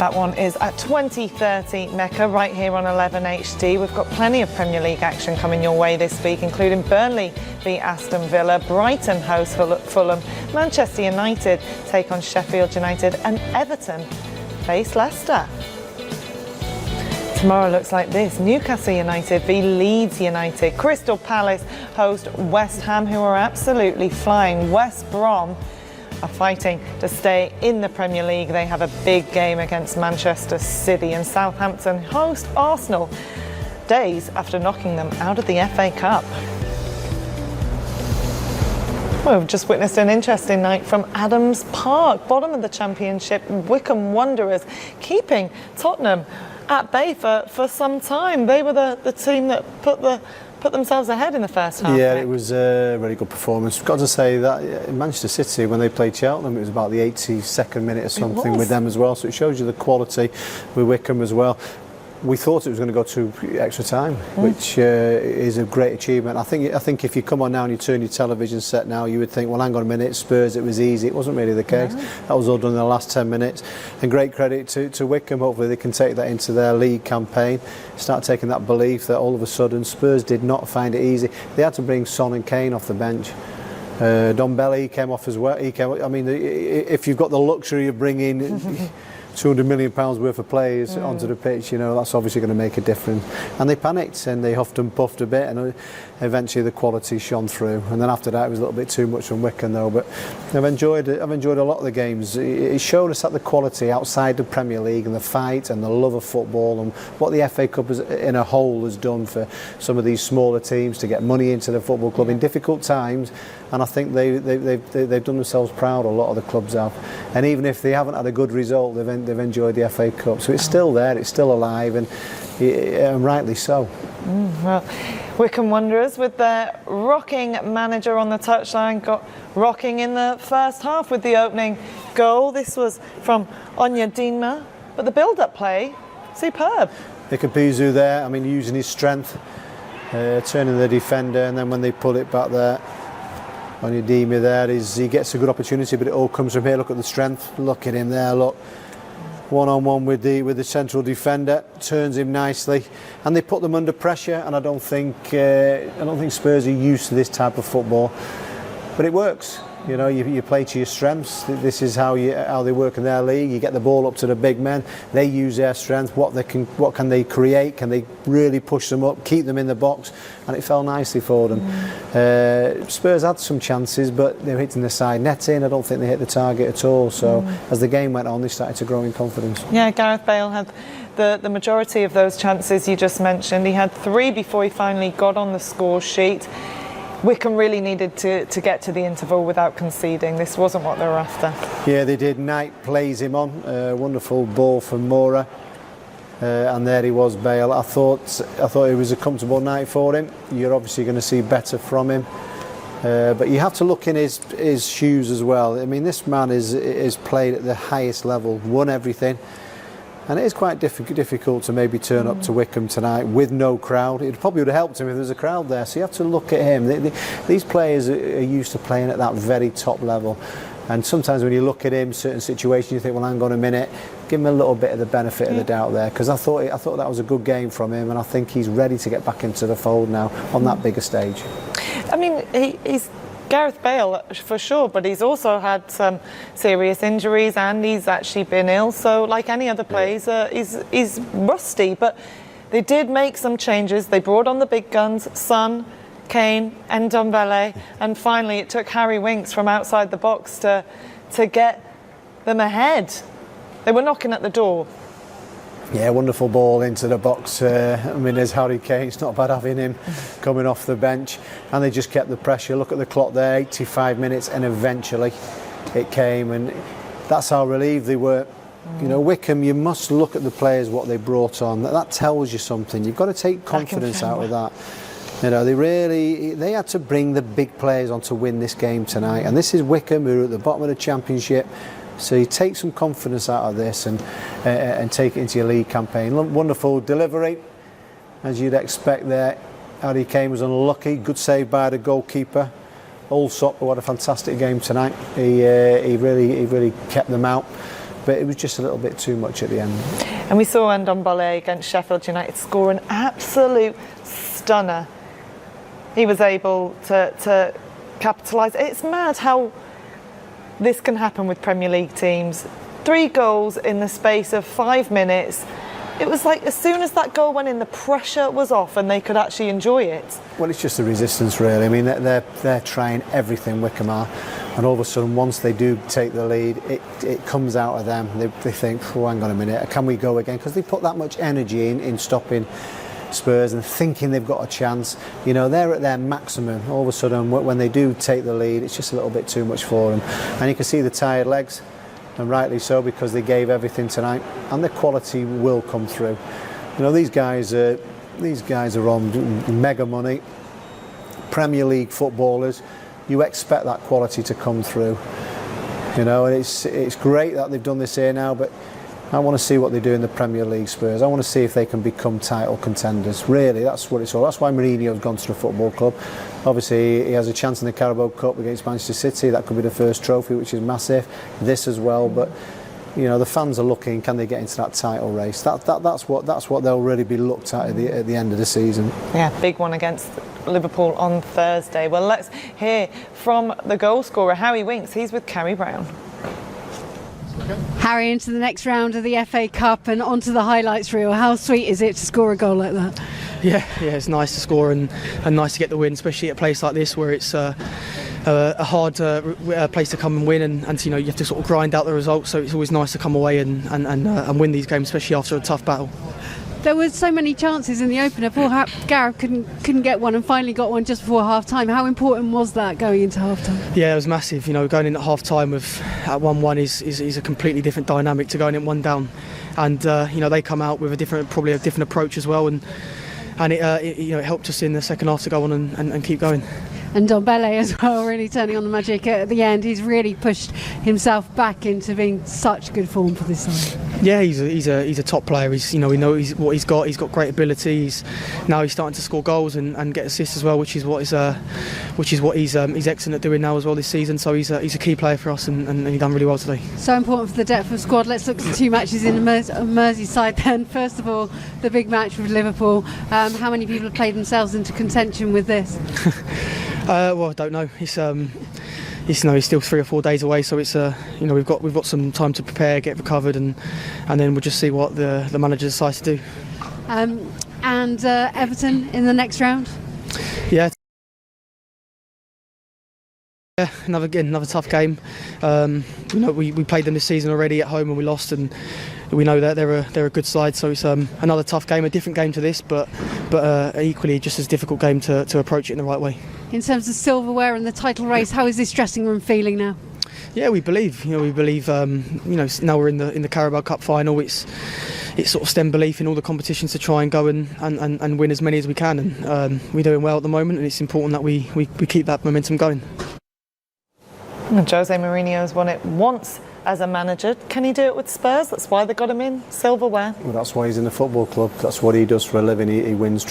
That one is at 20:30 Mecca, right here on 11 HD. We've got plenty of Premier League action coming your way this week, including Burnley v Aston Villa, Brighton host Fulham, Manchester United take on Sheffield United, and Everton face Leicester. Tomorrow looks like this: Newcastle United v Leeds United, Crystal Palace host West Ham, who are absolutely flying. West Brom are fighting to stay in the Premier League. They have a big game against Manchester City, and Southampton host Arsenal days after knocking them out of the FA Cup. Well, we've just witnessed an interesting night from Adams Park, bottom of the Championship. Wycombe Wanderers keeping Tottenham at bay for some time. They were the team that put themselves ahead in the first half. Yeah, it was a really good performance. Got to say that in Manchester City, when they played Cheltenham, it was about the 82nd minute or something with them as well. So it shows you the quality with Wycombe as well. We thought it was going to go to extra time, which is a great achievement. I think if you come on now and you turn your television set now, you would think, well, hang on a minute, Spurs, it was easy. It wasn't really the case. No. That was all done in the last 10 minutes. And great credit to Wycombe. Hopefully they can take that into their league campaign, start taking that belief that all of a sudden Spurs did not find it easy. They had to bring Son and Kane off the bench. Bale came off as well. I mean, if you've got the luxury of bringing £200 million worth of players onto the pitch, you know, that's obviously going to make a difference. And they panicked and they huffed and puffed a bit, and eventually the quality shone through. And then after that, it was a little bit too much from Wycombe though. But I've enjoyed a lot of the games. It showed us that the quality outside the Premier League and the fight and the love of football and what the FA Cup in a whole has done for some of these smaller teams to get money into the football club in difficult times. And I think they've done themselves proud, a lot of the clubs have. And even if they haven't had a good result, they've enjoyed the FA Cup. So it's still there, it's still alive, and rightly so. Well, Wycombe Wanderers, with their rocking manager on the touchline, got rocking in the first half with the opening goal. This was from Onyedinma, but the build-up play, superb. Ikapizu there, I mean, using his strength, turning the defender, and then when they pull it back there, Onyedinma there, he gets a good opportunity, but it all comes from here. Look at the strength, look at him there, look. One-on-one with the central defender, turns him nicely, and they put them under pressure. And I don't think Spurs are used to this type of football, but it works. You know, you play to your strengths. This is how they work in their league. You get the ball up to the big men. They use their strength. What can they create? Can they really push them up, keep them in the box? And it fell nicely for them. Spurs had some chances, but they were hitting the side netting. I don't think they hit the target at all. So as the game went on, they started to grow in confidence. Yeah, Gareth Bale had the majority of those chances you just mentioned. He had 3 before he finally got on the score sheet. Wycombe really needed to get to the interval without conceding. This wasn't what they were after. Yeah, they did. Knight plays him on. Wonderful ball from Moura. And there he was, Bale. I thought it was a comfortable night for him. You're obviously going to see better from him. But you have to look in his shoes as well. I mean, this man is played at the highest level, won everything. And it is quite difficult to maybe turn up to Wycombe tonight with no crowd. It probably would have helped him if there was a crowd there. So you have to look at him. These players are used to playing at that very top level. And sometimes when you look at him, certain situations, you think, well, hang on a minute, give him a little bit of the benefit of the doubt there. Because I thought that was a good game from him, and I think he's ready to get back into the fold now on that bigger stage. I mean, he's Gareth Bale for sure, but he's also had some serious injuries and he's actually been ill. So like any other players, he's rusty. But they did make some changes. They brought on the big guns, Son, Kane and Ndombele, and finally it took Harry Winks from outside the box to get them ahead. They were knocking at the door. Yeah, wonderful ball into the box. I mean, there's Harry Kane. It's not bad having him coming off the bench. And they just kept the pressure. Look at the clock there, 85 minutes, and eventually it came. And that's how relieved they were. You know, Wycombe, you must look at the players, what they brought on. That tells you something. You've got to take confidence out of that. You know, they had to bring the big players on to win this game tonight. And this is Wycombe, who are at the bottom of the Championship. So you take some confidence out of this and take it into your league campaign. Wonderful delivery, as you'd expect there. Harry Kane was unlucky. Good save by the goalkeeper. Allsop, who had a fantastic game tonight. He really kept them out. but it was just a little bit too much at the end. And we saw Ndombele against Sheffield United score an absolute stunner. He was able to capitalise. It's mad how this can happen with Premier League teams. 3 goals in the space of 5 minutes. It was like as soon as that goal went in, the pressure was off and they could actually enjoy it. Well, it's just the resistance, really. I mean, they're trying everything, Wycombe are, and all of a sudden, once they do take the lead, it comes out of them. They think, oh, hang on a minute, can we go again? Because they put that much energy in stopping Spurs and thinking they've got a chance. You know, they're at their maximum. All of a sudden, when they do take the lead, it's just a little bit too much for them. And you can see the tired legs, and rightly so, because they gave everything tonight, and the quality will come through. You know, these guys are on mega money, Premier League footballers. You expect that quality to come through. You know, and it's great that they've done this here now, but I want to see what they do in the Premier League, Spurs. I want to see if they can become title contenders. Really, that's what it's all. That's why Mourinho's gone to the football club. Obviously, he has a chance in the Carabao Cup against Manchester City. That could be the first trophy, which is massive. This as well, but you know, the fans are looking. Can they get into that title race? That's what they'll really be looked at the end of the season. Yeah, big one against Liverpool on Thursday. Well, let's hear from the goal scorer, Harry Winks. He's with Carrie Brown. Harry, into the next round of the FA Cup and onto the highlights reel. How sweet is it to score a goal like that? Yeah, it's nice to score and nice to get the win, especially at a place like this where it's a hard place to come and win, and you know, you have to sort of grind out the results. So it's always nice to come away and win these games, especially after a tough battle. There were so many chances in the opener. Poor Gareth couldn't get one and finally got one just before half time. How important was that going into half time? Yeah, it was massive. You know, going in at half time at 1-1 is a completely different dynamic to going in 1 down. And you know, they come out with probably a different approach as well, and it helped us in the second half to go on and keep going. And Ndombele as well, really turning on the magic at the end. He's really pushed himself back into being such good form for this side. Yeah, he's a top player. We know what he's got. He's got great ability. Now he's starting to score goals and get assists as well, which is what he's excellent at doing now as well this season. So he's a key player for us, and he's done really well today. So important for the depth of squad. Let's look at 2 matches in Merseyside then. First of all, the big match with Liverpool. How many people have played themselves into contention with this? Well, I don't know. It's still 3 or 4 days away, so it's we've got some time to prepare, get recovered, and then we'll just see what the manager decides to do. And Everton in the next round. Yeah, another tough game. We played them this season already at home and we lost, and we know that they're a good side. So it's another tough game, a different game to this, but equally just as difficult game to approach it in the right way. In terms of silverware and the title race, how is this dressing room feeling now? Yeah, we believe. Now we're in the Carabao Cup final. It's sort of stem belief in all the competitions to try and go and win as many as we can, and we're doing well at the moment, and it's important that we keep that momentum going. Jose Mourinho has won it once as a manager. Can he do it with Spurs? That's why they got him in silverware. Well, that's why he's in the football club. That's what he does for a living. He wins